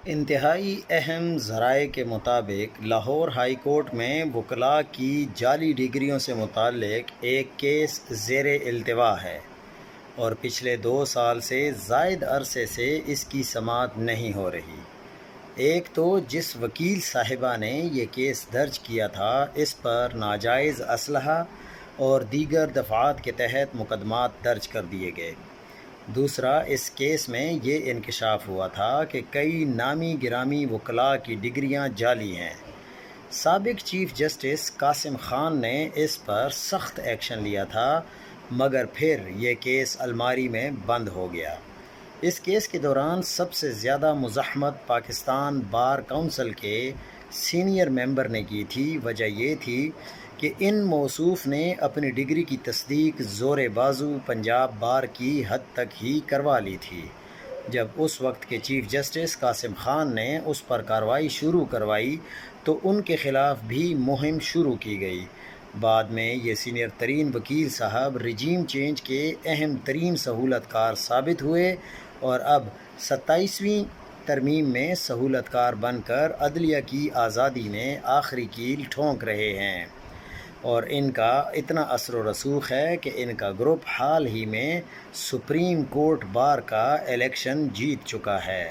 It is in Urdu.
انتہائی اہم ذرائع کے مطابق لاہور ہائی کورٹ میں وکلاء کی جعلی ڈگریوں سے متعلق ایک کیس زیر التوا ہے اور پچھلے 2 سال سے زائد عرصے سے اس کی سماعت نہیں ہو رہی۔ ایک تو جس وکیل صاحبہ نے یہ کیس درج کیا تھا اس پر ناجائز اسلحہ اور دیگر دفعات کے تحت مقدمات درج کر دیے گئے۔ دوسرا، اس کیس میں یہ انکشاف ہوا تھا کہ کئی نامی گرامی وکلاء کی ڈگریاں جعلی ہیں۔ سابق چیف جسٹس قاسم خان نے اس پر سخت ایکشن لیا تھا، مگر پھر یہ کیس الماری میں بند ہو گیا۔ اس کیس کے دوران سب سے زیادہ مزاحمت پاکستان بار کونسل کے سینئر ممبر نے کی تھی۔ وجہ یہ تھی کہ ان موصوف نے اپنی ڈگری کی تصدیق زور بازو پنجاب بار کی حد تک ہی کروا لی تھی۔ جب اس وقت کے چیف جسٹس قاسم خان نے اس پر کارروائی شروع کروائی تو ان کے خلاف بھی مہم شروع کی گئی۔ بعد میں یہ سینئر ترین وکیل صاحب رجیم چینج کے اہم ترین سہولت کار ثابت ہوئے اور اب 27ویں ترمیم میں سہولت کار بن کر عدلیہ کی آزادی میں آخری کیل ٹھونک رہے ہیں، اور ان کا اتنا اثر و رسوخ ہے کہ ان کا گروپ حال ہی میں سپریم کورٹ بار کا الیکشن جیت چکا ہے۔